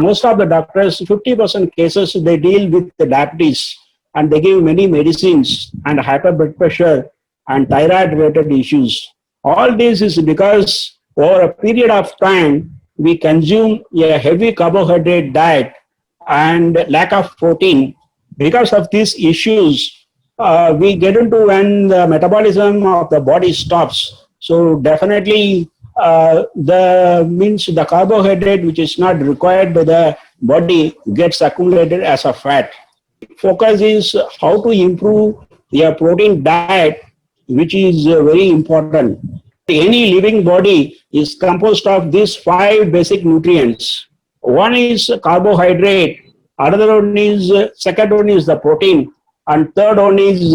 most of the doctors, 50% cases, they deal with the diabetes and they give many medicines and hyper blood pressure and thyroid related issues. All this is because over a period of time, we consume a heavy carbohydrate diet and lack of protein. Because of these issues, we get into when the metabolism of the body stops. So definitely the carbohydrate which is not required by the body gets accumulated as a fat. Focus is how to improve your protein diet, which is very important. Any living body is composed of these five basic nutrients. One is carbohydrate, another one is second one is the protein, and third one is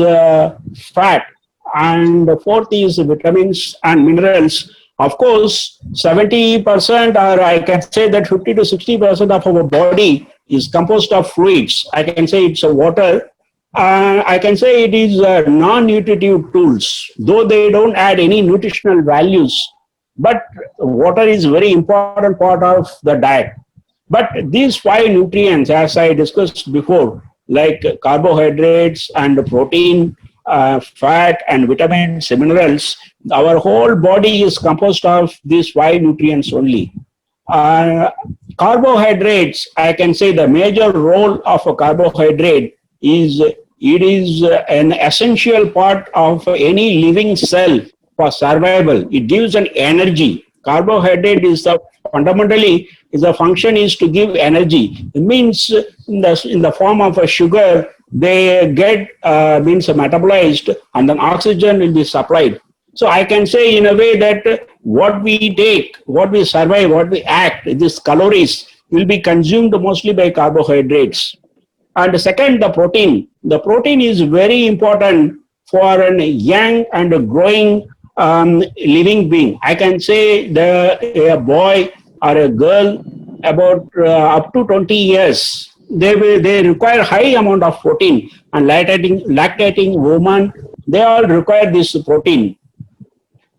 fat, and the fourth is vitamins and minerals. Of course, 70%, or I can say that 50 to 60% of our body is composed of fluids. I can say it's a water. I can say it is non-nutritive tools, though they don't add any nutritional values. But water is very important part of the diet. But these five nutrients, as I discussed before, like carbohydrates and protein, fat and vitamins, minerals, our whole body is composed of these five nutrients only. Carbohydrates, I can say the major role of a carbohydrate is it is an essential part of any living cell for survival. It gives an energy. Carbohydrate is fundamentally is the function is to give energy. It means in the form of a sugar, they get means metabolized and then oxygen will be supplied. So I can say in a way that what we take, what we survive, what we act, these calories will be consumed mostly by carbohydrates. And second, the protein. The protein is very important for a young and a growing living being. I can say a boy or a girl about up to 20 years, they require high amount of protein, and lactating women, they all require this protein.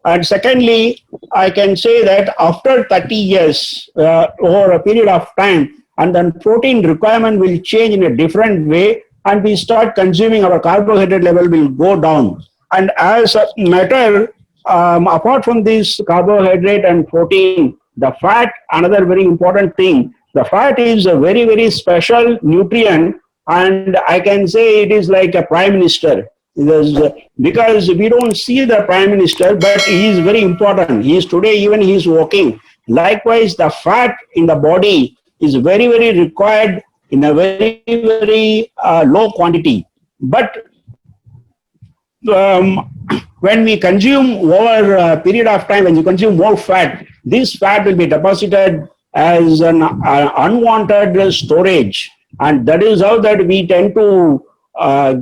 And secondly, I can say that after 30 years, over a period of time, and then protein requirement will change in a different way, and we start consuming, our carbohydrate level will go down. And as a matter, apart from this carbohydrate and protein, the fat, another very important thing, the fat is a very, very special nutrient, and I can say it is like a prime minister. Because we don't see the prime minister, but he is very important. He is today, even he is working. Likewise, the fat in the body is very, very required in a very, very low quantity. But when we consume over a period of time, when you consume more fat, this fat will be deposited as an unwanted storage. And that is how that we tend to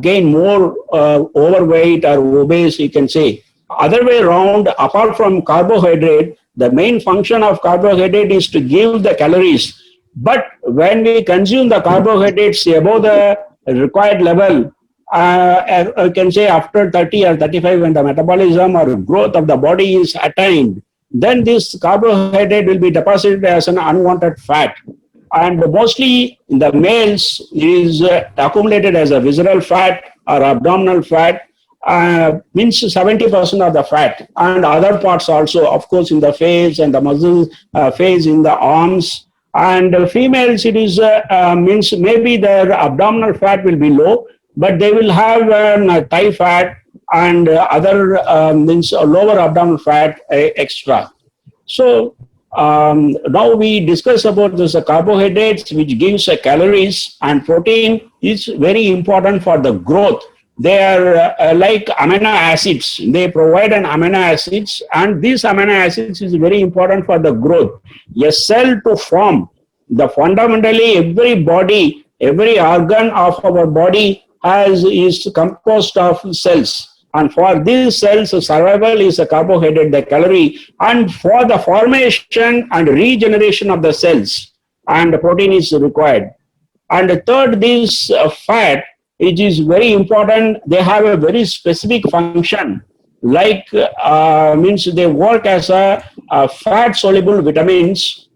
gain more overweight or obese, you can say. Other way around, apart from carbohydrate, the main function of carbohydrate is to give the calories. But when we consume the carbohydrates above the required level, I can say after 30 or 35, when the metabolism or growth of the body is attained, then this carbohydrate will be deposited as an unwanted fat. And mostly in the males is accumulated as a visceral fat or abdominal fat, means 70% of the fat, and other parts also, of course, in the face and the muscles, face in the arms. And females, it is means maybe their abdominal fat will be low, but they will have thigh fat and other means lower abdominal fat extra. So now we discuss about this carbohydrates, which gives calories, and protein is very important for the growth. They are like amino acids. They provide an amino acids, and these amino acids is very important for the growth. A cell to form, the fundamentally every body, every organ of our body is composed of cells. And for these cells, survival is a carbohydrate, the calorie, and for the formation and regeneration of the cells, and the protein is required. And the third, this fat, it is very important. They have a very specific function, like means they work as a fat soluble vitamins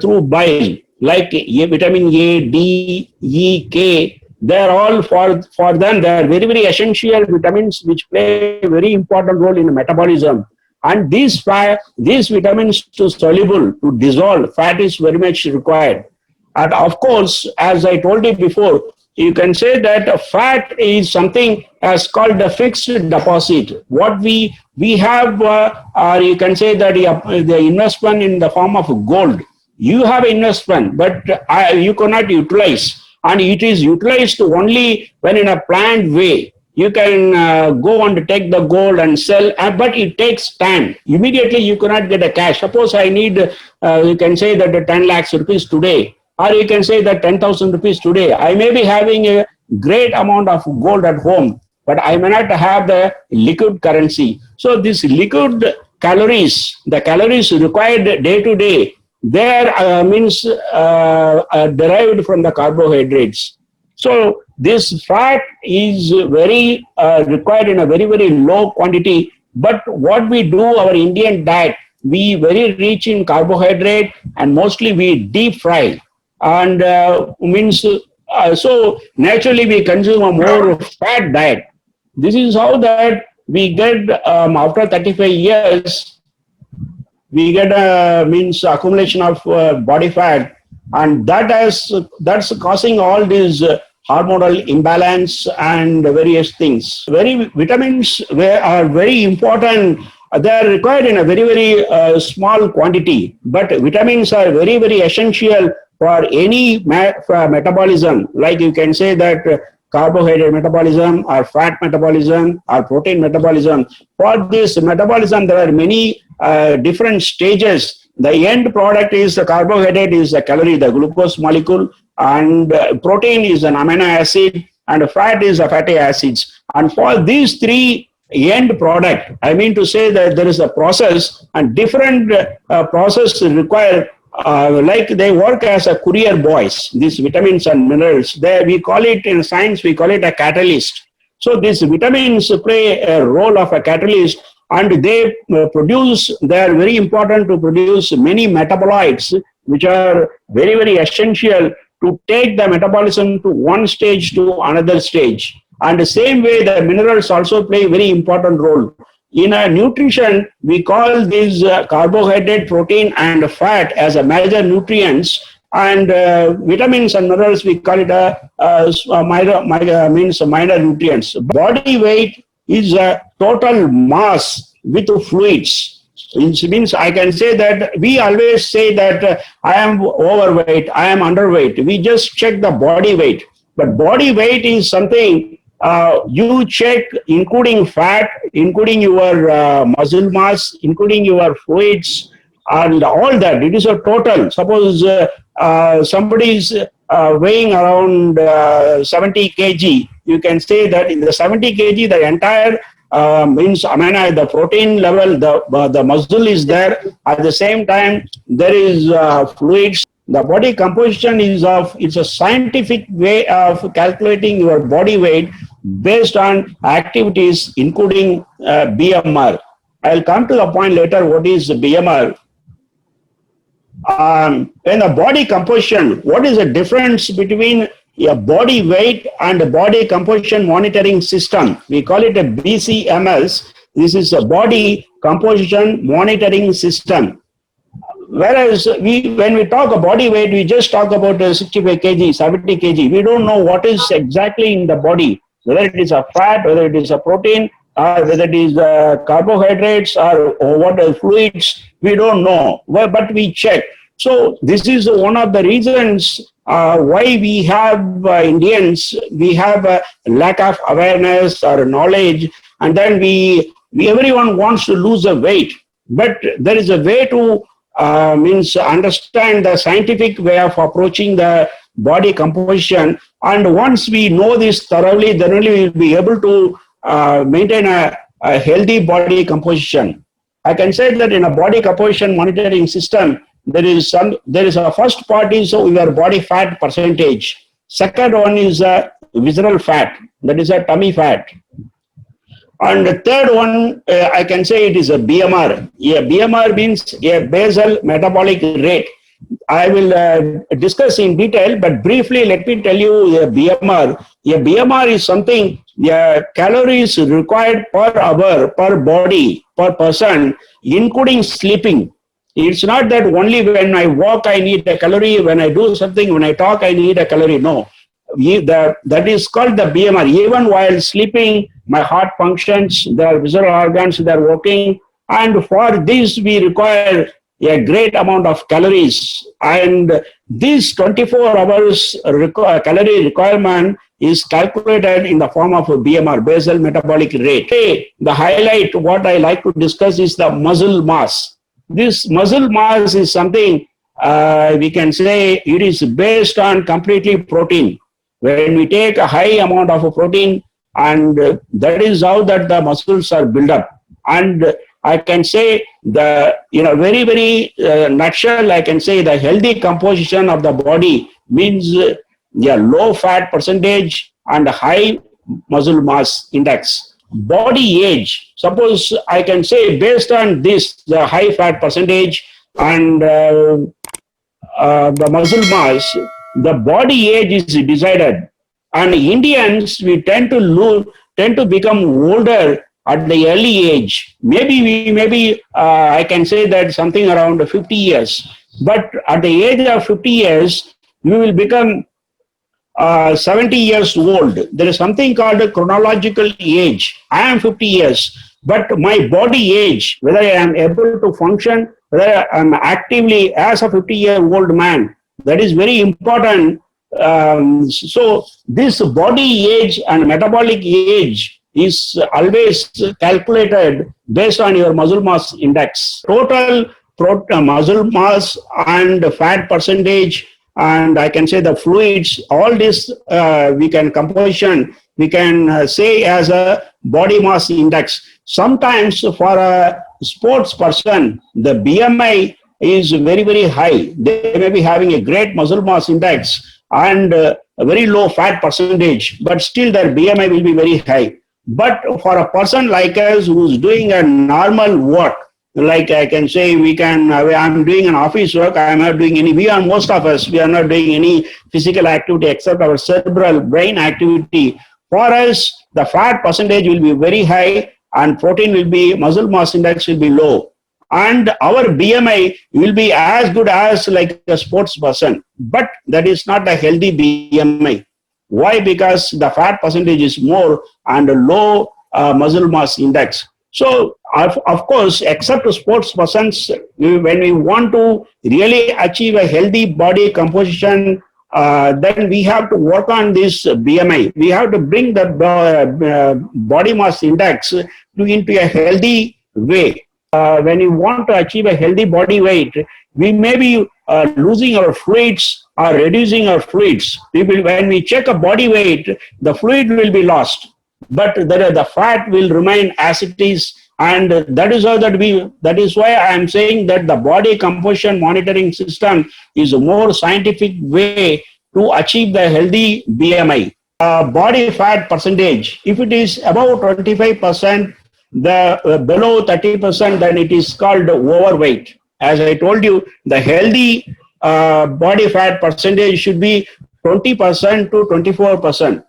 through bile. like vitamin A, D, E, K. They are all for them. They are very, very essential vitamins which play a very important role in metabolism. And these vitamins to soluble, to dissolve fat is very much required. And of course, as I told you before, you can say that fat is something as called a fixed deposit. What we have, or you can say that the investment in the form of gold. You have investment, but you cannot utilize, and it is utilized only when in a planned way. You can go and take the gold and sell, but it takes time. Immediately, you cannot get a cash. Suppose I need, you can say that the 10 lakhs rupees today, or you can say that 10,000 rupees today. I may be having a great amount of gold at home, but I may not have the liquid currency. So this liquid calories, the calories required day to day, they are means derived from the carbohydrates. So this fat is very required in a very, very low quantity. But what we do, our Indian diet, we very rich in carbohydrate, and mostly we deep fry. And means so naturally we consume a more fat diet. This is how that we get after 35 years, we get a means accumulation of body fat, and that's causing all these hormonal imbalance and various things. Very vitamins are very important. They are required in a very, very small quantity, but vitamins are very, very essential for any for metabolism. Like you can say that carbohydrate metabolism or fat metabolism or protein metabolism. For this metabolism, there are many different stages. The end product is the carbohydrate, is the calorie, the glucose molecule, and protein is an amino acid, and fat is the fatty acids. And for these three end product, I mean to say that there is a process, and different process require, like they work as a courier boys, these vitamins and minerals. We call it in science, we call it a catalyst. So these vitamins play a role of a catalyst, and they are very important to produce many metabolites, which are very, very essential to take the metabolism to one stage to another stage. And the same way, the minerals also play a very important role. In a nutrition, we call these carbohydrate, protein, and fat as a major nutrients, and vitamins and minerals, we call it minor nutrients. Body weight is a total mass with fluids. It means I can say that we always say that I am overweight, I am underweight. We just check the body weight. But body weight is something you check, including fat, including your muscle mass, including your fluids, and all that. It is a total. Suppose somebody is weighing around 70 kg. You can say that in the 70 kg, the entire means amino, the protein level, the muscle is there. At the same time, there is fluids. The body composition it's a scientific way of calculating your body weight based on activities, including BMR. I'll come to the point later what is BMR. In the body composition, what is the difference between a body weight and a body composition monitoring system? We call it a BCMS. This is a body composition monitoring system. Whereas when we talk about body weight, we just talk about 65 kg, 70 kg. We don't know what is exactly in the body, whether it is a fat, whether it is a protein, or whether it is carbohydrates or what are fluids. We don't know, but we check. So this is one of the reasons why we have Indians, we have a lack of awareness or knowledge, and then everyone wants to lose the weight. But there is a way to understand the scientific way of approaching the body composition. And once we know this thoroughly, then only we will be able to maintain a healthy body composition. I can say that in a body composition monitoring system, there is a first part is your body fat percentage. Second one is visceral fat, that is a tummy fat. And the third one, I can say it is a BMR. Yeah, BMR means a basal metabolic rate. I will discuss in detail, but briefly, let me tell you a BMR. A BMR is something, calories required per hour, per body, per person, including sleeping. It's not that only when I walk I need a calorie, when I do something, when I talk I need a calorie. No. That is called the BMR. Even while sleeping, my heart functions, the visceral organs, they are working. And for this, we require a great amount of calories. And this 24 hours calorie requirement is calculated in the form of a BMR, basal metabolic rate. The highlight, what I like to discuss is the muscle mass. This muscle mass is something we can say it is based on completely protein. When we take a high amount of protein, and that is how that the muscles are built up. And I can say the, very, very nutshell, I can say the healthy composition of the body means low fat percentage and high muscle mass index. Body age, suppose I can say based on this, the high fat percentage and the muscle mass, the body age is decided. And Indians, we tend to become older at the early age. Maybe I can say that something around 50 years. But at the age of 50 years, you will become 70 years old. There is something called a chronological age. I am 50 years, but my body age, whether I am able to function, whether I am actively as a 50-year-old man, that is very important. So this body age and metabolic age is always calculated based on your muscle mass index. Total muscle mass and fat percentage, and I can say the fluids, all this we can composition, we can say as a body mass index. Sometimes for a sports person, the BMI is very, very high. They may be having a great muscle mass index and a very low fat percentage, but still their BMI will be very high. But for a person like us who's doing a normal work, like I can say I'm doing an office work, I'm not doing any, most of us, we are not doing any physical activity except our cerebral brain activity. For us, the fat percentage will be very high and muscle mass index will be low. And our BMI will be as good as like a sports person, but that is not a healthy BMI. Why? Because the fat percentage is more and low muscle mass index. So, of course, except sports persons, when we want to really achieve a healthy body composition, then we have to work on this BMI. We have to bring the body mass index into a healthy way. When we want to achieve a healthy body weight, we may be losing our fluids or reducing our fluids. When we check a body weight, the fluid will be lost, but the fat will remain as it is. And that is why I am saying that the body composition monitoring system is a more scientific way to achieve the healthy BMI. Body fat percentage, if it is above 25%, below 30%, then it is called overweight. As I told you, the healthy body fat percentage should be 20% to 24%.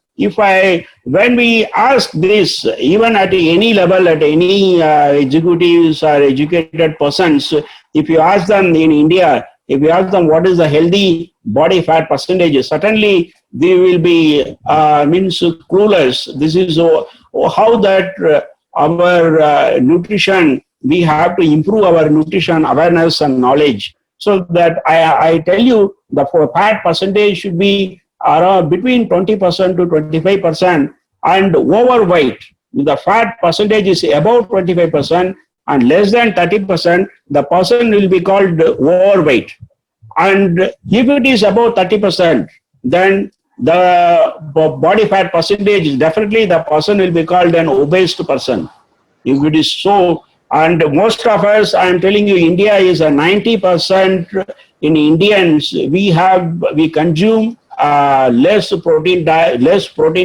When we ask this, even at any level, at any executives or educated persons, if you ask them in India, if you ask them what is the healthy body fat percentage, certainly they will be clueless. This is how that our nutrition, we have to improve our nutrition awareness and knowledge. So that I tell you, the fat percentage should be around between 20% to 25%, and overweight, the fat percentage is above 25% and less than 30%, the person will be called overweight. And if it is above 30%, then the body fat percentage, definitely the person will be called an obese person. If it is so, and most of us, I am telling you, India is a 90% in Indians, we consume less protein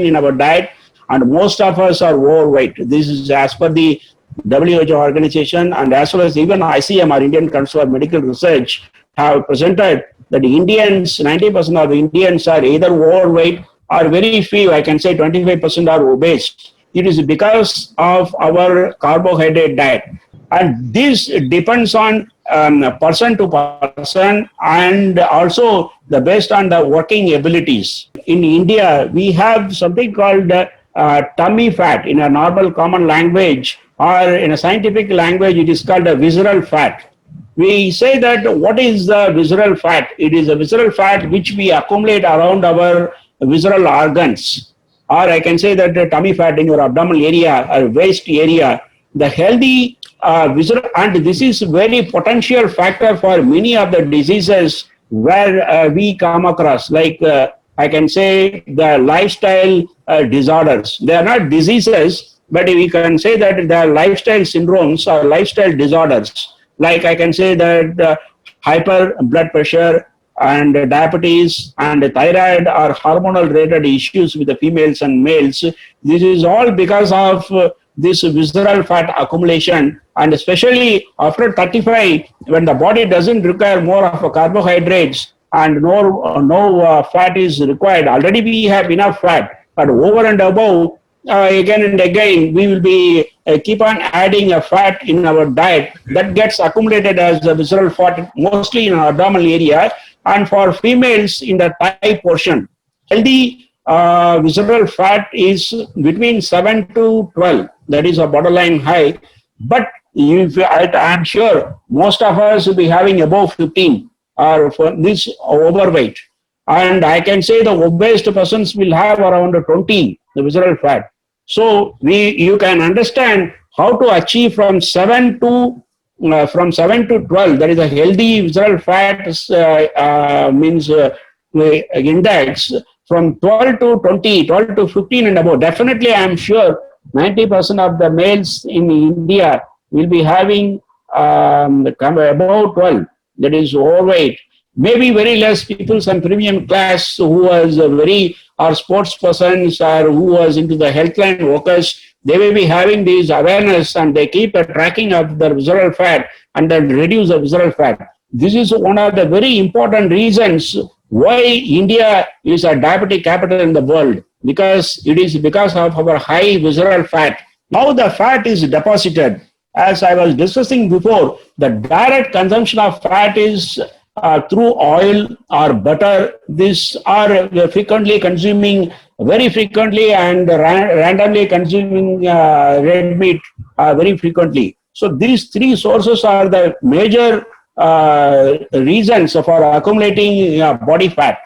in our diet, and most of us are overweight. This is as per the WHO organization, and as well as even ICM, our Indian Council of Medical Research, have presented that Indians, 90% of the Indians are either overweight or very few, I can say 25% are obese. It is because of our carbohydrate diet. And this depends on person to person and also based on the working abilities. In India, we have something called tummy fat in a normal common language, or in a scientific language, it is called a visceral fat. We say that what is the visceral fat? It is a visceral fat which we accumulate around our visceral organs. Or I can say that the tummy fat in your abdominal area or waist area, the healthy visceral, and this is very potential factor for many of the diseases where we come across, like I can say the lifestyle disorders. They are not diseases, but we can say that they are lifestyle syndromes or lifestyle disorders. Like I can say that hyper blood pressure and diabetes and thyroid or hormonal related issues with the females and males. This is all because of this visceral fat accumulation, and especially after 35, when the body doesn't require more of carbohydrates and no fat is required. Already we have enough fat, but over and above, again and again, we will be keep on adding a fat in our diet that gets accumulated as a visceral fat, mostly in our abdominal area, and for females in the thigh portion. Healthy visceral fat is between 7 to 12. That is a borderline high. But I'm sure most of us will be having above 15 or for this overweight. And I can say the obese persons will have around 20, the visceral fat. So you can understand how to achieve from 7 to 12. That is a healthy visceral fat means index from 12 to 20, 12 to 15 and above. Definitely, I am sure 90% of the males in India will be having above 12. That is overweight. Maybe very less people, some premium class who was very, or sports persons or who was into the healthline workers, they may be having this awareness and they keep a tracking of the visceral fat and then reduce the visceral fat. This is one of the very important reasons why India is a diabetic capital in the world, because it is because of our high visceral fat. Now the fat is deposited. As I was discussing before, the direct consumption of fat is through oil or butter. These are frequently consuming, very frequently, and randomly consuming red meat very frequently. So these three sources are the major reasons for accumulating body fat,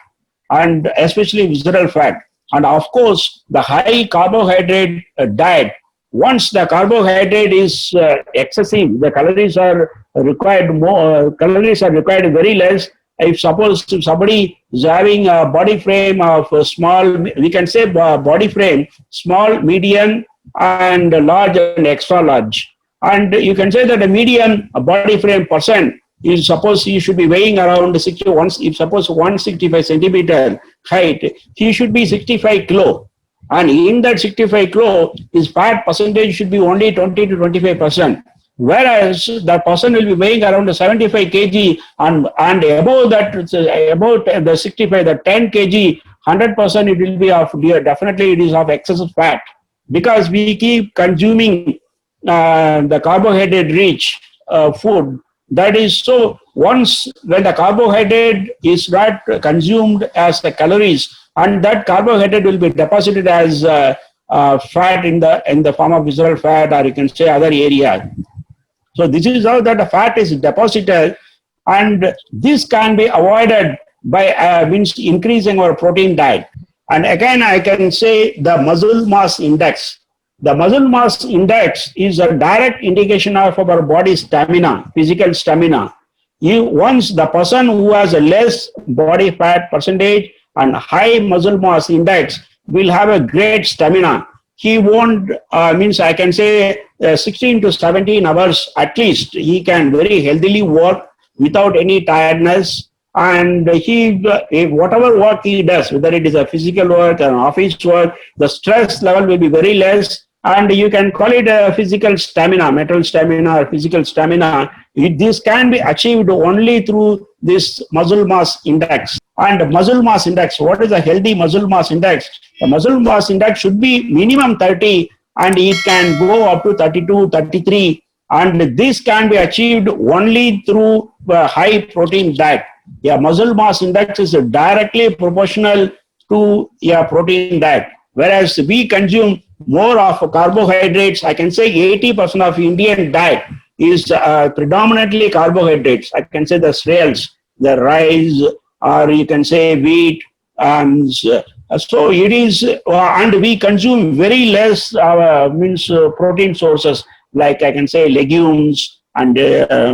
and especially visceral fat. And of course, the high carbohydrate diet. Once the carbohydrate is excessive, the calories are required more. Calories are required very less. If somebody is having a body frame of a small, we can say body frame, small, medium, and large and extra large. And you can say that a medium body frame person is, suppose he should be weighing around 61, if suppose 165 centimeter height, he should be 65 kilo. And in that 65 kilo, his fat percentage should be only 20 to 25%. Whereas the person will be weighing around 75 kg and above that, about the 65, the 10 kg, 100% it will be of, definitely it is of excessive fat, because we keep consuming the carbohydrate rich food. That is, so once when the carbohydrate is not consumed as the calories, and that carbohydrate will be deposited as fat in the form of visceral fat, or you can say other area. So this is how that the fat is deposited, and this can be avoided by means increasing our protein diet. And again, I can say the muscle mass index. The muscle mass index is a direct indication of our body stamina, physical stamina. Once the person who has a less body fat percentage and high muscle mass index will have a great stamina. He won't, means I can say 16 to 17 hours at least, he can very healthily work without any tiredness. And whatever work he does, whether it is a physical work or an office work, the stress level will be very less. And you can call it a physical stamina, mental stamina or physical stamina. This can be achieved only through this muscle mass index. And muscle mass index, what is a healthy muscle mass index? The muscle mass index should be minimum 30, and it can go up to 32, 33. And this can be achieved only through a high protein diet. Yeah, muscle mass index is directly proportional to a protein diet. Whereas we consume more of carbohydrates, I can say 80% of Indian diet is predominantly carbohydrates. I can say the cereals, the rice, or you can say wheat. So it is, and we consume very less protein sources, like I can say legumes and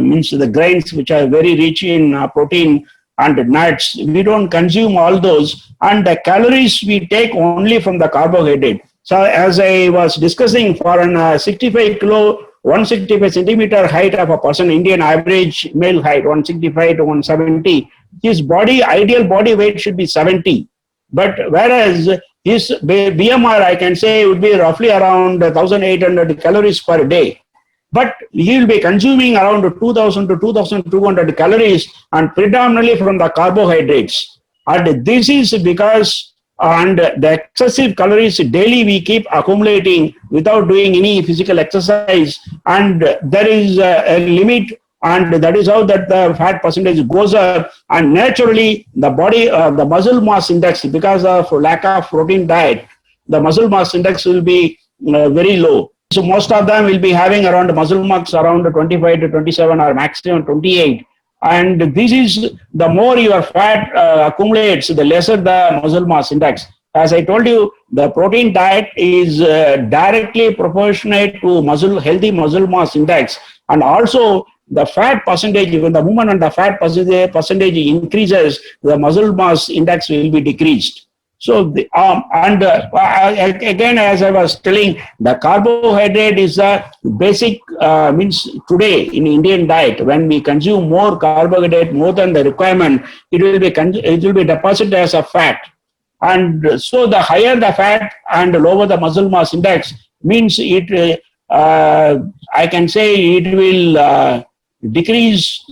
means the grains, which are very rich in protein, and nuts. We don't consume all those, and the calories we take only from the carbohydrate. So as I was discussing, for an 65 kilo, 165 centimeter height of a person, Indian average male height, 165 to 170, his ideal body weight should be 70. But whereas his BMR, I can say, would be roughly around 1,800 calories per day. But he will be consuming around 2,000 to 2,200 calories, and predominantly from the carbohydrates. And this is because the excessive calories daily we keep accumulating without doing any physical exercise, and there is a limit, and that is how that the fat percentage goes up. And naturally the body, the muscle mass index, because of lack of protein diet, the muscle mass index will be very low. So most of them will be having around muscle mass around 25 to 27 or maximum 28. And this is, the more your fat accumulates, the lesser the muscle mass index. As I told you, the protein diet is directly proportionate to healthy muscle mass index. And also the fat percentage, when the movement and the fat percentage increases, the muscle mass index will be decreased. So, again, as I was telling, the carbohydrate is a basic, means today in Indian diet, when we consume more carbohydrate, more than the requirement, it will be deposited as a fat. And so the higher the fat and lower the muscle mass index, means it, I can say it will decrease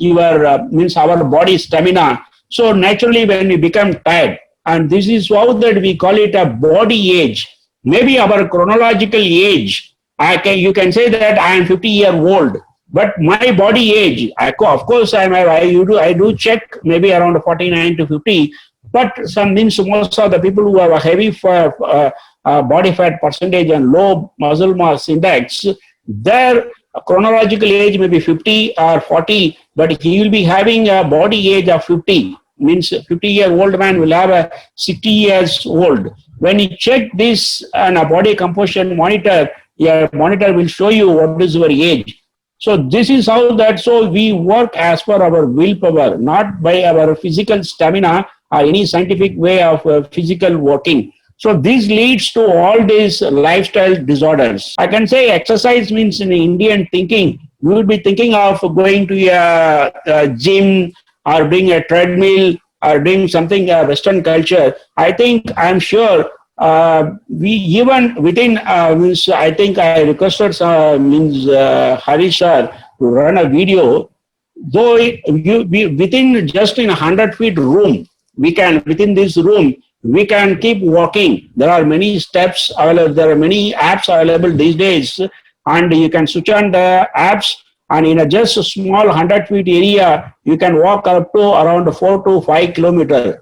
our body stamina. So naturally when we become tired, and this is how that we call it a body age. Maybe our chronological age, you can say that I am 50-year-old, but my body age, of course, I do check maybe around 49 to 50, but most of the people who have a heavy body fat percentage and low muscle mass index, their chronological age may be 50 or 40, but he will be having a body age of 50. Means 50-year-old man will have a 60 years old. When you check this on a body composition monitor, your monitor will show you what is your age. So this is how that, so we work as per our willpower, not by our physical stamina or any scientific way of physical working. So this leads to all these lifestyle disorders. I can say exercise means, in Indian thinking, we would be thinking of going to a gym, or doing a treadmill, or doing something Western culture. I'm sure we even within, I think I requested Harish sir to run a video. Though within just in 100 feet room, within this room, we can keep walking. There are many steps available. There are many apps available these days, and you can switch on the apps. And in just a small 100 feet area, you can walk up to around 4 to 5 kilometers.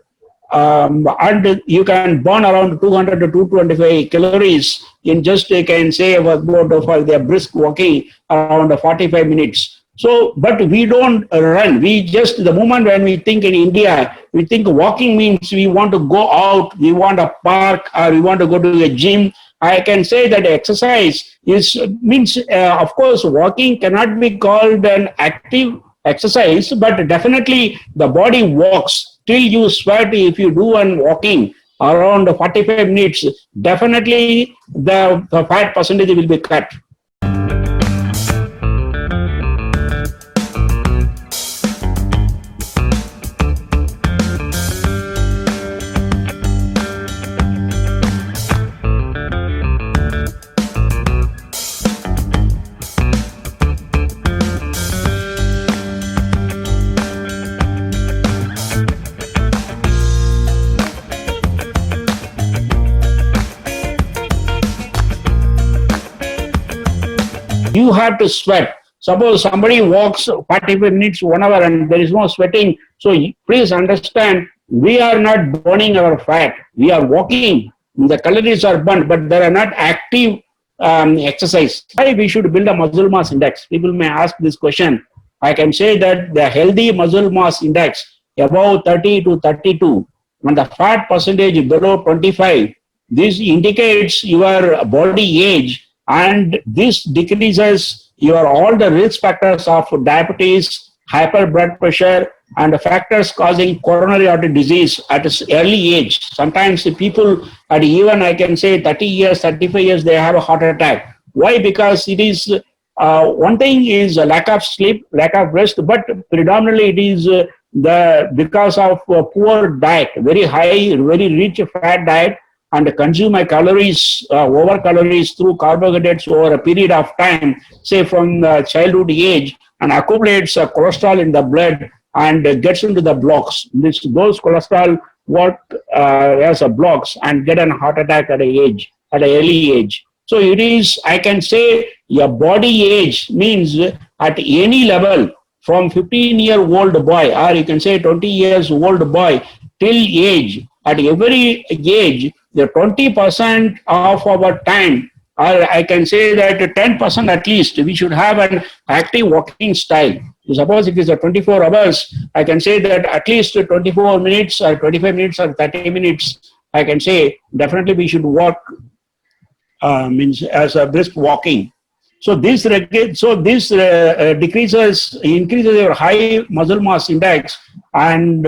And you can burn around 200 to 225 calories in just, you can say, about the brisk walking around 45 minutes. So, but we don't run. We just, the moment when we think in India, we think walking means we want to go out, we want a park, or we want to go to a gym. I can say that exercise means, of course, walking cannot be called an active exercise, but definitely the body walks till you sweat. If you do one walking around 45 minutes, definitely the fat percentage will be cut. you have to sweat. Suppose somebody walks 45 minutes, 1 hour, and there is no sweating. So please understand, we are not burning our fat. We are walking. The calories are burned, but they are not active exercise. Why we should build a muscle mass index? People may ask this question. I can say that the healthy muscle mass index above 30 to 32, when the fat percentage below 25, this indicates your body age, and this decreases your all the risk factors of diabetes, hyper blood pressure, and the factors causing coronary artery disease at an early age. Sometimes the people at even I can say 30 years, 35 years, they have a heart attack. Why? Because it is one thing is a lack of sleep, lack of rest, but predominantly it is the because of poor diet, very high, very rich fat diet, and consume my calories, over calories through carbohydrates over a period of time, say from childhood age, and accumulates cholesterol in the blood and gets into the blocks. Those cholesterol work as a blocks and get a heart attack at an early age. So it is, I can say, your body age means at any level from 15-year-old boy, or you can say 20 years old boy till age, at every age, the 20% of our time, or I can say that 10% at least, we should have an active walking style. Suppose it is a 24 hours, I can say that at least 24 minutes or 25 minutes or 30 minutes, I can say definitely we should walk, means as a brisk walking. So this increases your high muscle mass index and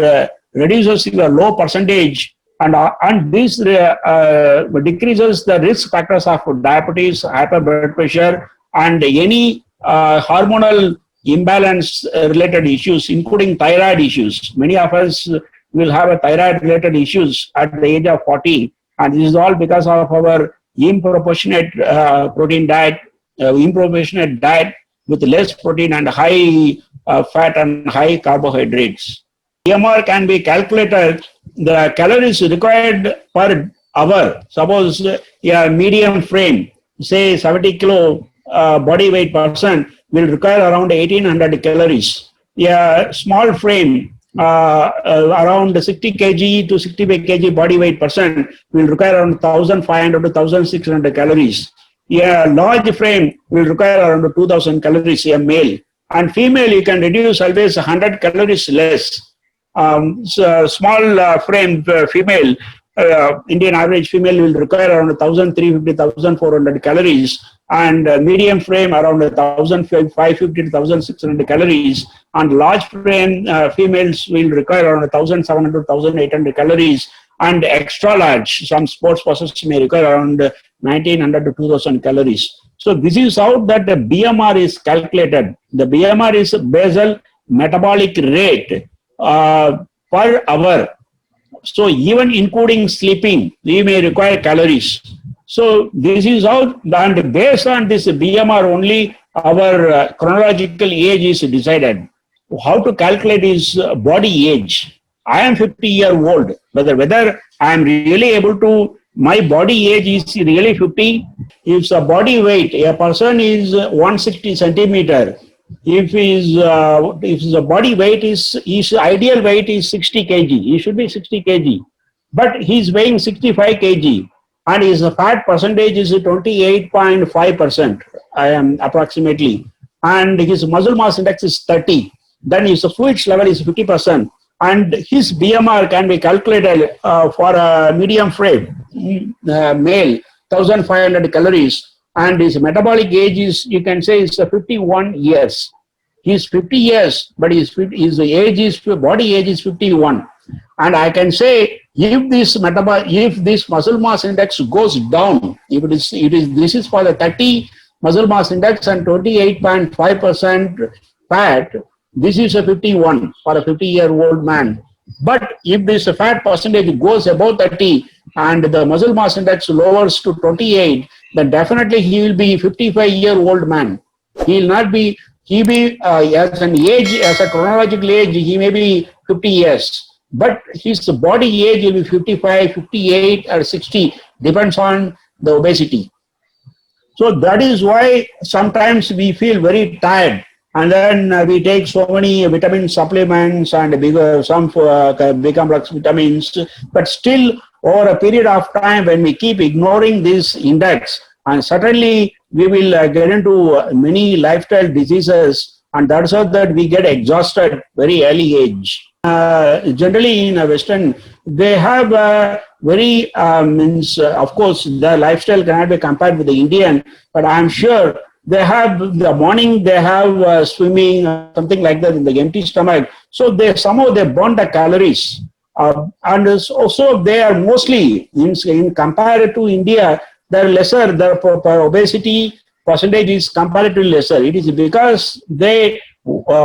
reduces your low percentage, and this decreases the risk factors of diabetes, hyper blood pressure, and any hormonal imbalance related issues, including thyroid issues. Many of us will have a thyroid related issues at the age of 40, and this is all because of our improportionate protein diet, improportionate diet with less protein and high fat and high carbohydrates. BMR can be calculated, the calories required per hour. Suppose a medium frame, say 70 kilo body weight person will require around 1800 calories. A small frame, around 60 kg to 65 kg body weight person will require around 1500 to 1600 calories. A large frame will require around 2000 calories, a male. And female, you can reduce always 100 calories less. So small frame female, Indian average female will require around 1350 1400 calories, and medium frame around 1550 to 1600 calories, and large frame females will require around 1700 1800 calories, and extra large, some sports persons may require around 1900 to 2000 calories. So this is how that the BMR is calculated. The BMR is basal metabolic rate per hour. So even including sleeping, we may require calories. So this is how, and based on this BMR only, our chronological age is decided. How to calculate is body age. I am 50-year-old, whether I am really able to, my body age is really 50. If the body weight, a person is 160 centimeter, if the body weight his ideal weight is 60 kg, he should be 60 kg, but he's weighing 65 kg, and his fat percentage is 28.5%, I am approximately, and his muscle mass index is 30, then his fluid level is 50%, and his BMR can be calculated for a medium frame male, 1500 calories, and his metabolic age is, you can say, is 51 years. He's 50 years, but his age is, body age is 51. And I can say, if this muscle mass index goes down, if this is for the 30 muscle mass index and 28.5% fat, this is a 51 for a 50-year-old man. But if this fat percentage goes above 30 and the muscle mass index lowers to 28, then definitely he will be 55-year-old man. He will not be, as an age, as a chronological age, he may be 50 years. But his body age will be 55, 58 or 60, depends on the obesity. So that is why sometimes we feel very tired, and then we take so many vitamin supplements and some become vitamins, but still over a period of time when we keep ignoring this index, and certainly we will get into many lifestyle diseases, and that's how that we get exhausted very early age. Generally in a Western, they have very means. Of course, the lifestyle cannot be compared with the Indian, but I'm sure they have the morning. They have swimming, something like that in the empty stomach. So they somehow they burn the calories, and also they are mostly in compared to India. They're lesser. Their obesity percentage is comparatively lesser. It is because they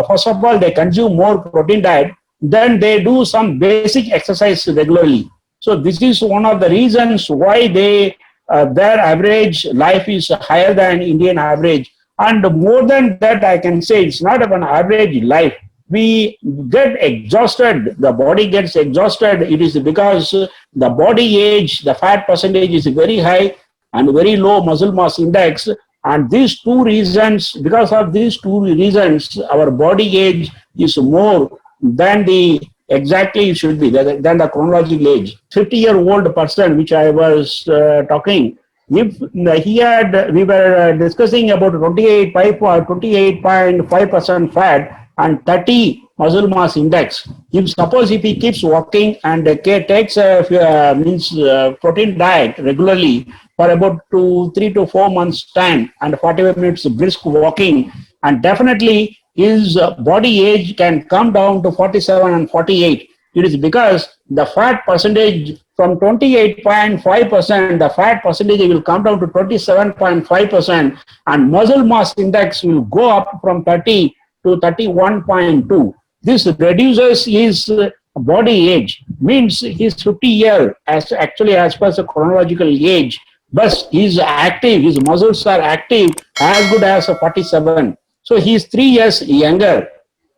first of all they consume more protein diet, then they do some basic exercise regularly. So this is one of the reasons why their average life is higher than Indian average. And more than that, I can say it's not of an average life. We get exhausted. The body gets exhausted. It is because the body age, the fat percentage is very high and very low muscle mass index. And these two reasons, because of these two reasons, our body age is more than the exactly it should be than the chronological age. 50-year-old person, which I was talking, if he had, we were discussing about 28.5% fat and 30 muscle mass index. If suppose if he keeps walking and takes protein diet regularly for about 3 to 4 months time and 45 minutes brisk walking, and definitely his body age can come down to 47 and 48. It is because the fat percentage from 28.5%, the fat percentage will come down to 27.5%, and muscle mass index will go up from 30 to 31.2. This reduces his body age, means he's 50 years as actually as per the chronological age, but he's active, his muscles are active as good as 47. So he's 3 years younger.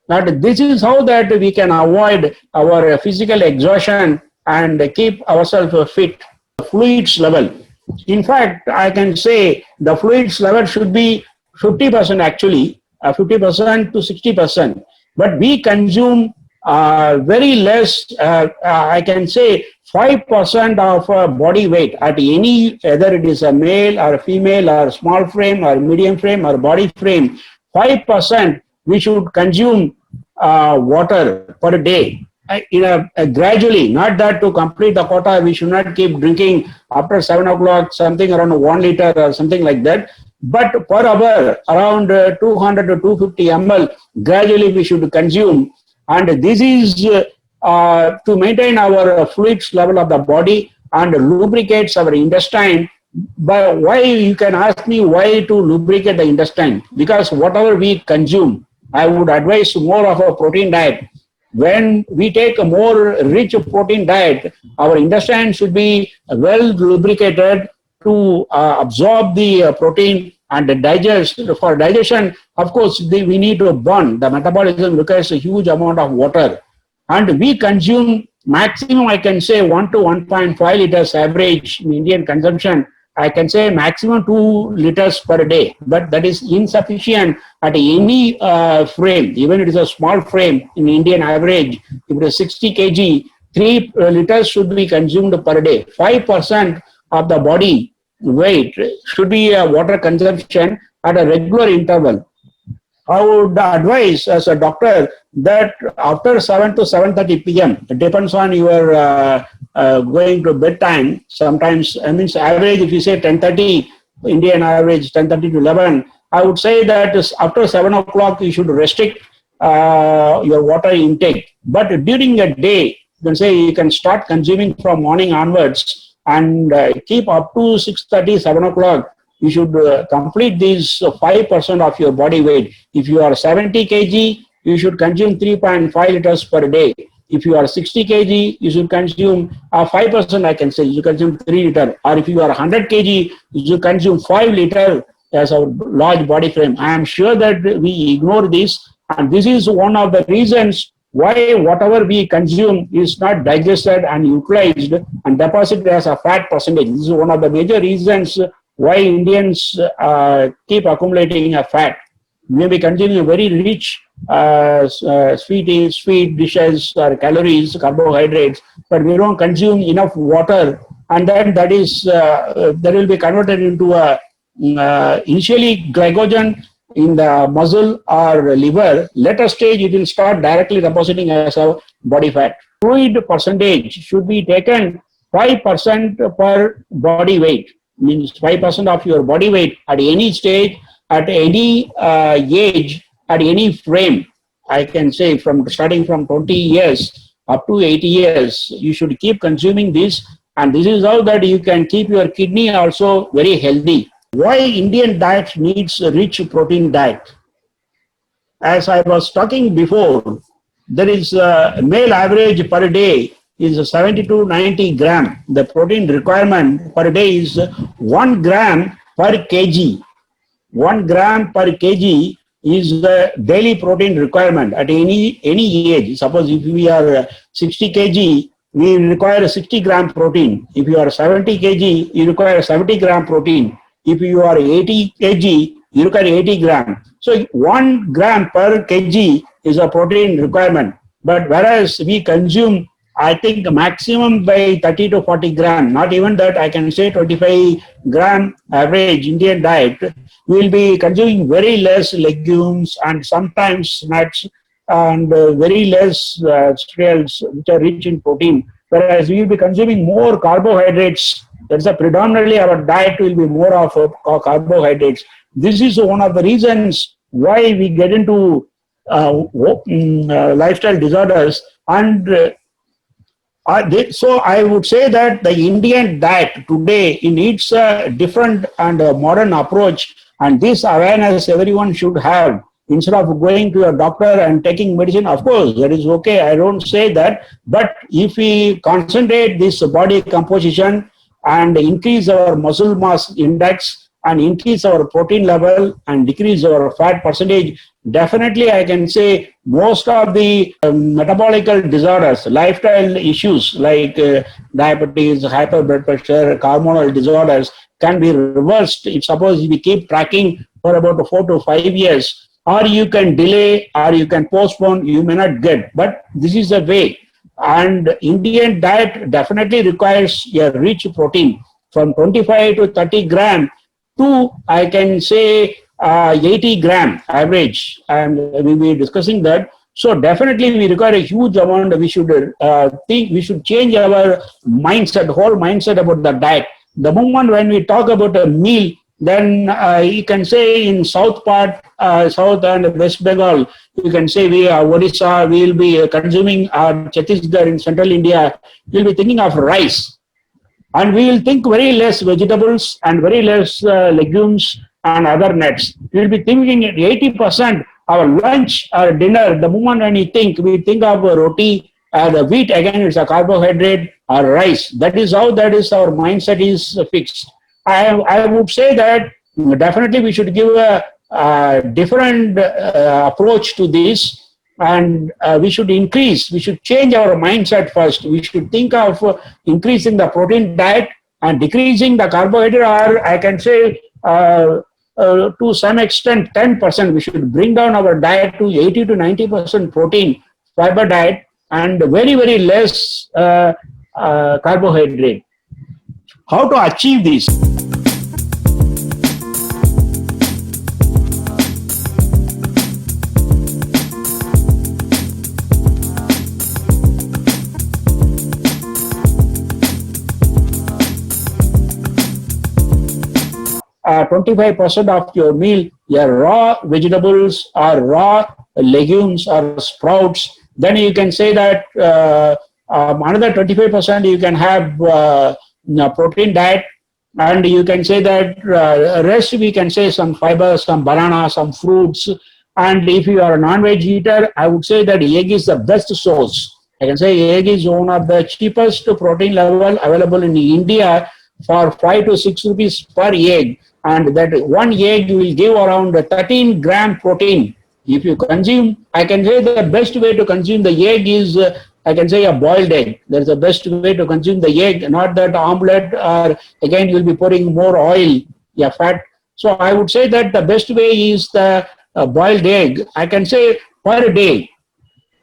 But this is how that we can avoid our physical exhaustion and keep ourselves fit. Fluids level. In fact, I can say the fluids level should be 50% actually, 50% to 60%. But we consume very less, I can say 5% of body weight at any, either it is a male or a female or small frame or medium frame or body frame, 5% we should consume water per day. Gradually, not that to complete the quota, we should not keep drinking after 7 o'clock, something around 1 liter or something like that. But per hour, around 200 to 250 ml, gradually we should consume. And this is to maintain our fluids level of the body and lubricates our intestine. But why, you can ask me why to lubricate the intestine? Because whatever we consume, I would advise more of a protein diet. When we take a more rich protein diet, our intestine should be well lubricated to absorb the protein and digest. For digestion, of course, we need to burn. The metabolism requires a huge amount of water. And we consume maximum, I can say 1 to 1.5 liters average in Indian consumption. I can say maximum 2 liters per day, but that is insufficient at any frame. Even it is a small frame in Indian average, if it is 60 kg, 3 liters should be consumed per day. 5% of the body weight should be water consumption at a regular interval. I would advise as a doctor that after 7 to 7:30 p.m., it depends on your going to bedtime. Sometimes, I mean, average, if you say 10:30, Indian average 10:30 to 11, I would say that after 7 o'clock, you should restrict your water intake. But during a day, you can say you can start consuming from morning onwards and keep up to 6:30, 7 o'clock. You should complete these 5% of your body weight. If you are 70 kg, you should consume 3.5 liters per day. If you are 60 kg, you should consume 5%, I can say, you consume 3 liters. Or if you are 100 kg, you should consume 5 liters as a large body frame. I am sure that we ignore this, and this is one of the reasons why whatever we consume is not digested and utilized and deposited as a fat percentage. This is one of the major reasons why Indians keep accumulating a fat. We may be consuming a very rich sweet dishes or calories, carbohydrates, but we don't consume enough water, and then that will be converted into a initially glycogen in the muscle or liver. Later stage, it will start directly depositing as a body fat. Fluid percentage should be taken 5% per body weight, means 5% of your body weight at any stage, at any age, at any frame. I can say from starting from 20 years up to 80 years, you should keep consuming this, and this is how that you can keep your kidney also very healthy. Why Indian diet needs a rich protein diet? As I was talking before, there is a male average per day is 70 to 90 gram. The protein requirement per day is 1 gram per kg. 1 gram per kg is the daily protein requirement at any age. Suppose if we are 60 kg, we require 60 gram protein. If you are 70 kg, you require 70 gram protein. If you are 80 kg, you require 80 gram. So 1 gram per kg is a protein requirement. But whereas we consume, I think maximum by 30 to 40 gram, not even that, I can say 25 gram average Indian diet, we will be consuming very less legumes and sometimes nuts and very less cereals which are rich in protein. Whereas we will be consuming more carbohydrates. That's a predominantly our diet will be more of carbohydrates. This is one of the reasons why we get into lifestyle disorders. And so I would say that the Indian diet today, it needs a different and a modern approach, and this awareness everyone should have. Instead of going to a doctor and taking medicine, of course, that is okay, I don't say that, but if we concentrate this body composition and increase our muscle mass index and increase our protein level and decrease our fat percentage, definitely I can say most of the metabolical disorders, lifestyle issues like diabetes, hyper blood pressure, hormonal disorders can be reversed. If suppose we keep tracking for about 4 to 5 years, or you can delay or you can postpone, you may not get, but this is the way. And Indian diet definitely requires a rich protein from 25 to 30 gram to, I can say, 80 gram average, and we will be discussing that. So definitely we require a huge amount. We should we should change our mindset, whole mindset about the diet. The moment when we talk about a meal, then you can say in south part, south and West Bengal, you can say we are Odisha, we will be consuming Chhattisgarh in central India, we will be thinking of rice. And we will think very less vegetables and very less legumes and other nuts. We will be thinking 80% our lunch or dinner, the moment when we think of roti, the wheat, again it's a carbohydrate, or rice. That is how that is our mindset is fixed. I would say that definitely we should give a different approach to this, and we should change our mindset first. We should think of increasing the protein diet and decreasing the carbohydrate, or I can say to some extent 10%. We should bring down our diet to 80 to 90% protein fiber diet and very, very less carbohydrate. How to achieve this? 25% of your meal, your raw vegetables or raw legumes or sprouts. Then you can say that another 25% you can have protein diet, and you can say that rest we can say some fiber, some banana, some fruits. And if you are a non-veg eater, I would say that egg is the best source. I can say egg is one of the cheapest protein level available in India for 5 to 6 rupees per egg. And that one egg will give around 13 gram protein. If you consume, I can say the best way to consume the egg is, I can say a boiled egg. That's the best way to consume the egg, not that omelette, or again you'll be putting more oil. yeah, fat. So I would say that the best way is the boiled egg. I can say per day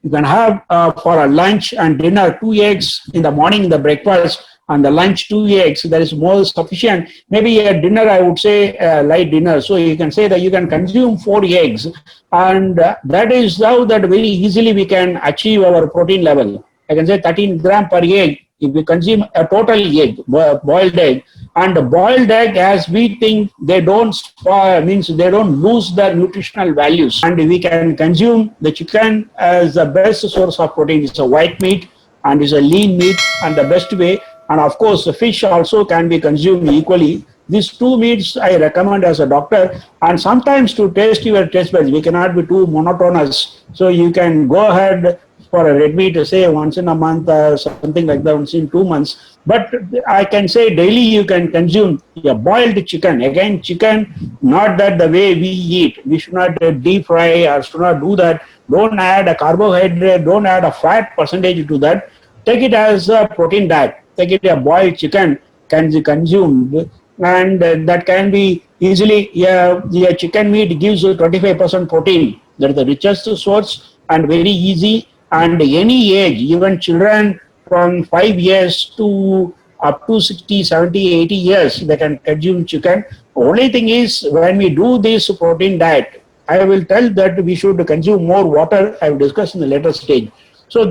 you can have for a lunch and dinner 2 eggs in the morning in the breakfast, and the lunch 2 eggs. That is more sufficient. Maybe a dinner, I would say light dinner. So you can say that you can consume 4 eggs, and that is how that very easily we can achieve our protein level. I can say 13 gram per egg if we consume a total egg, boiled egg. And the boiled egg, as we think, they don't spoil, means they don't lose their nutritional values. And we can consume the chicken as the best source of protein. It's a white meat and is a lean meat and the best way. And of course, the fish also can be consumed equally. These two meats I recommend as a doctor, and sometimes to test your taste buds. We cannot be too monotonous. So you can go ahead for a red meat, say once in a month or something like that, once in 2 months. But I can say daily you can consume a boiled chicken. Again, chicken, not that the way we eat. We should not deep fry or should not do that. Don't add a carbohydrate, don't add a fat percentage to that. Take it as a protein diet. Take it a boiled chicken can be consumed, and that can be easily, yeah, chicken meat gives you 25% protein. That is the richest source and very easy. And any age, even children from 5 years to up to 60, 70, 80 years, they can consume chicken. Only thing is, when we do this protein diet, I will tell that we should consume more water. I will discuss in the later stage. So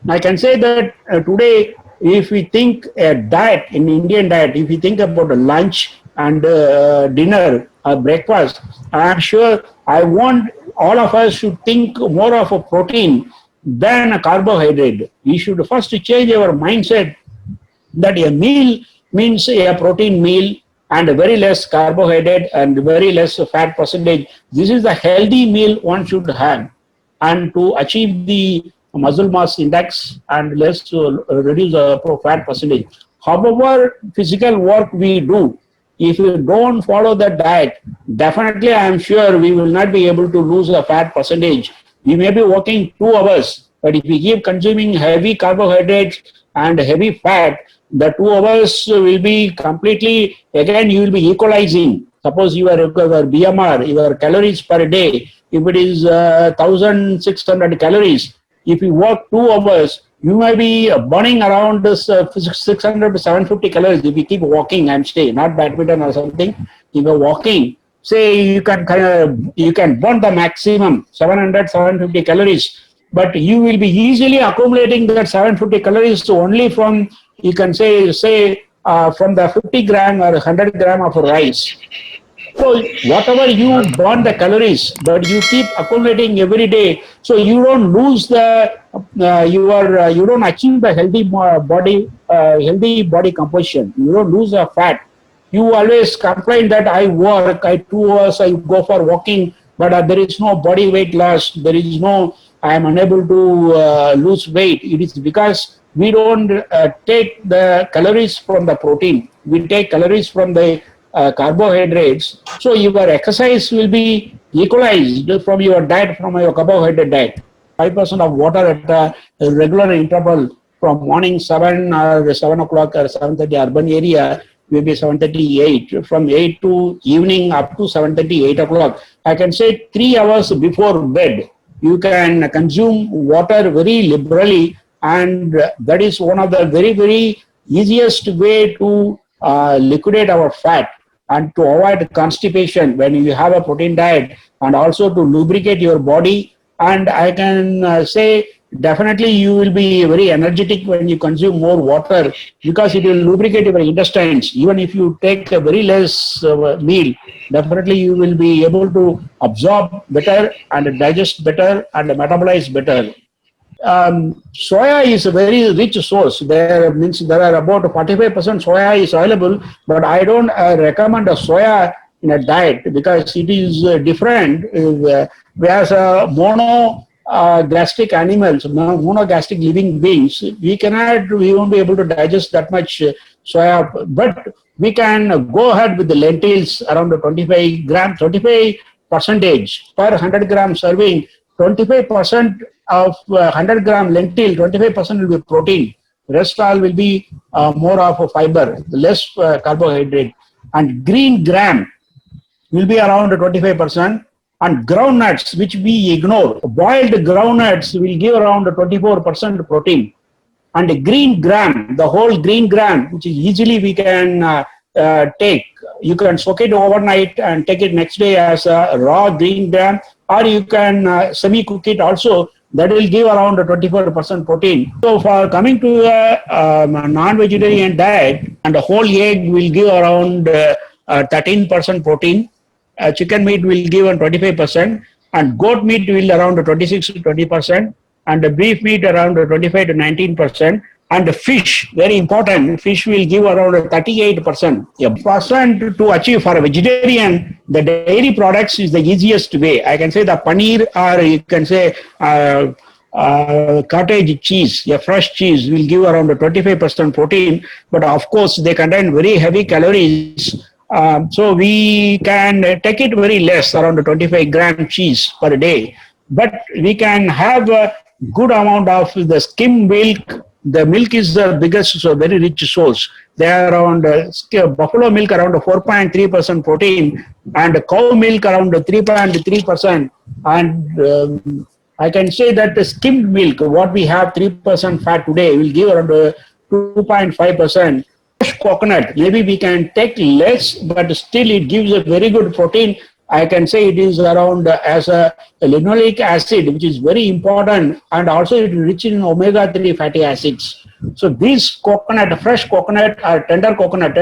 I can say that today, if we think a diet, in Indian diet, if we think about a lunch and dinner, breakfast, I am sure I want all of us should think more of a protein than a carbohydrate. We should first change our mindset that a meal means a protein meal and very less carbohydrate and very less fat percentage. This is the healthy meal one should have, and to achieve the muscle mass index and less reduce the fat percentage. However, physical work we do, if we don't follow that diet, definitely I am sure we will not be able to lose the fat percentage. We may be working 2 hours, but if we keep consuming heavy carbohydrates and heavy fat, the 2 hours will be completely, again, you will be equalizing. Suppose your BMR, your calories per day, if it is 1,600 calories, if you work 2 hours, you may be burning around this 600 to 750 calories if you keep walking and stay, not badminton or something. If you're walking, say you can burn the maximum 700, 750 calories, but you will be easily accumulating that 750 calories only from, you can say from the 50 gram or 100 gram of rice. So whatever you burn the calories, but you keep accumulating every day, so you don't lose the you don't achieve the healthy body composition. You don't lose the fat. You always complain that I work, I 2 hours, I go for walking, but there is no body weight loss. There is no, I am unable to lose weight. It is because we don't take the calories from the protein. We take calories from the carbohydrates. So your exercise will be equalized from your diet, from your carbohydrate diet. 5% of water at a regular interval from morning 7 or 7 o'clock or 7:30 urban area, maybe 7:38. From 8 to evening up to 7:30, 8 o'clock. I can say 3 hours before bed, you can consume water very liberally, and that is one of the very, very easiest way to liquidate our fat and to avoid constipation when you have a protein diet, and also to lubricate your body. And I can say definitely you will be very energetic when you consume more water, because it will lubricate your intestines. Even if you take a very less meal, definitely you will be able to absorb better and digest better and metabolize better. Soya is a very rich source. There are about 45% soya is available, but I don't recommend a soya in a diet because it is different. Whereas monogastric animals, monogastric living beings, we won't be able to digest that much soya, but we can go ahead with the lentils around the 25 percentage per 100 gram serving. 25% of 100 gram lentil, 25% will be protein. Rest all will be more of a fiber, less carbohydrate. and green gram will be around 25%, and groundnuts, which we ignore, boiled groundnuts will give around 24% protein, and green gram, the whole green gram, which is easily we can take. You can soak it overnight and take it next day as a raw green gram, or you can semi-cook it also. That will give around 24% protein. So for coming to a non-vegetarian diet, and the whole egg will give around 13% protein. Chicken meat will give on 25%, and goat meat will around 26 to 20%, and the beef meat around 25 to 19%, and the fish, very important, fish will give around 38%. A percent to achieve for a vegetarian, the dairy products is the easiest way. I can say the paneer, or you can say cottage cheese, a fresh cheese will give around 25% protein, but of course they contain very heavy calories. So we can take it very less, around 25 gram cheese per day, but we can have a good amount of the skim milk. The milk is the biggest, so very rich source. They are around buffalo milk around 4.3% protein, and cow milk around 3.3%. And I can say that the skimmed milk, what we have 3% fat today, will give around 2.5%. Fresh coconut, maybe we can take less, but still it gives a very good protein. I can say it is around as a linoleic acid, which is very important, and also it is rich in omega-3 fatty acids. So this coconut, fresh coconut or tender coconut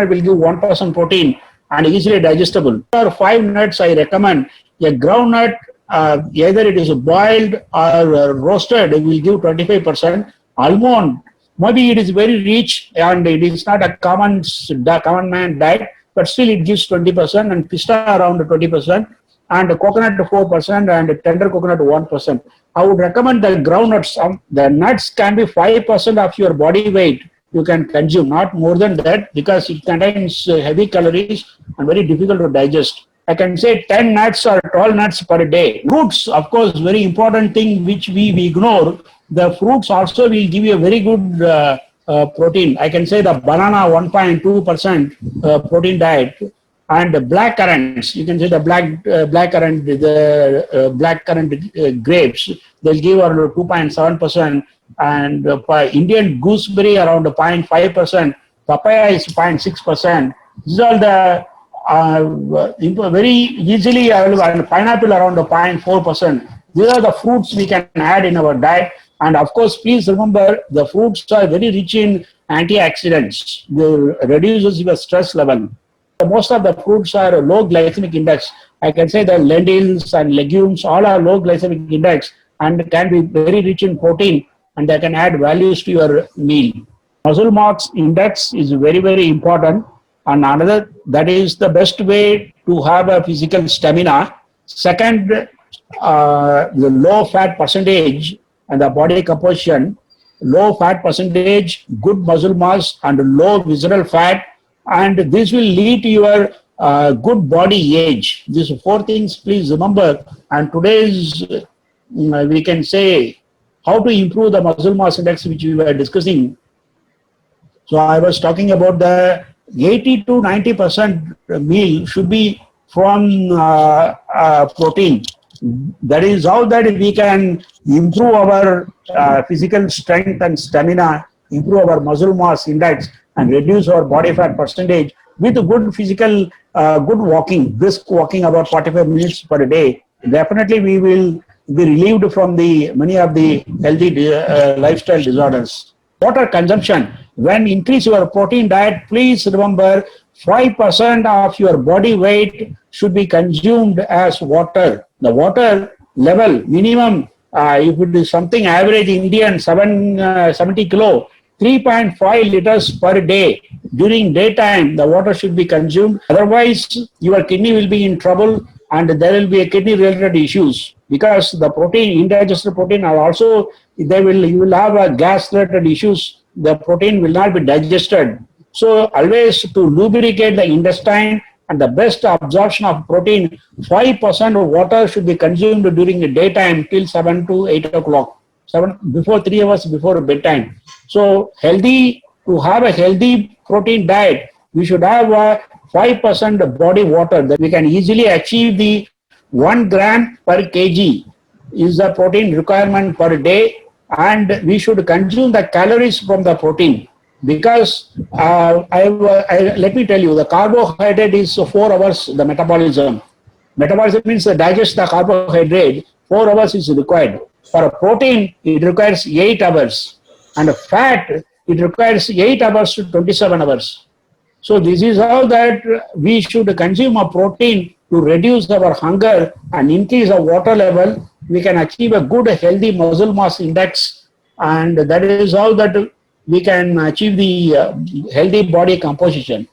will give 1% protein and easily digestible. For 5 nuts, I recommend a groundnut, either it is boiled or roasted, it will give 25%. Almond, maybe it is very rich and it is not a common man diet, but still it gives 20%, and pista around 20%, and coconut 4%, and tender coconut 1%. I would recommend the groundnuts. The nuts can be 5% of your body weight you can consume, not more than that, because it contains heavy calories and very difficult to digest. I can say 10 nuts or 12 nuts per day. Fruits, of course, very important thing which we ignore. The fruits also will give you a very good protein. I can say the banana 1.2% protein diet, and the black currants. You can say the black currant grapes. They'll give around 2.7%, and Indian gooseberry around 0.5%. Papaya is 0.6%. These are the very easily available, and pineapple around 0.4%. These are the fruits we can add in our diet. And of course, please remember, the fruits are very rich in antioxidants. They reduces your stress level. Most of the fruits are low glycemic index. I can say the lentils and legumes, all are low glycemic index and can be very rich in protein, and they can add values to your meal. Muscle mass index is very, very important. And another, that is the best way to have a physical stamina. Second, the low fat percentage and the body composition, low fat percentage, good muscle mass, and low visceral fat, and this will lead to your good body age. These 4 things, please remember. And today's, we can say, how to improve the muscle mass index, which we were discussing. So I was talking about the 80 to 90% meal should be from protein. That is how that we can improve our physical strength and stamina, improve our muscle mass index, and reduce our body fat percentage with good physical, good walking, brisk walking about 45 minutes per day. Definitely we will be relieved from the many of the healthy lifestyle disorders. Water consumption. When increase your protein diet, please remember 5% of your body weight should be consumed as water. The water level minimum, if it is something average Indian 70 kilo, 3.5 liters per day. During daytime, the water should be consumed. Otherwise, your kidney will be in trouble, and there will be a kidney related issues, because the protein, indigested protein, are also you will have a gas related issues. The protein will not be digested. So always to lubricate the intestine and the best absorption of protein, 5% of water should be consumed during the daytime till 7 to 8 o'clock, 3 hours before bedtime. So to have a healthy protein diet, we should have 5% body water, that we can easily achieve the 1 gram per kg is the protein requirement per day, and we should consume the calories from the protein, because let me tell you, the carbohydrate is 4 hours the metabolism. Metabolism means to digest the carbohydrate, 4 hours is required. For a protein, it requires 8 hours, and a fat, it requires 8 hours to 27 hours. So this is how that we should consume a protein to reduce our hunger and increase our water level. We can achieve a good healthy muscle mass index, and that is how that we can achieve the healthy body composition.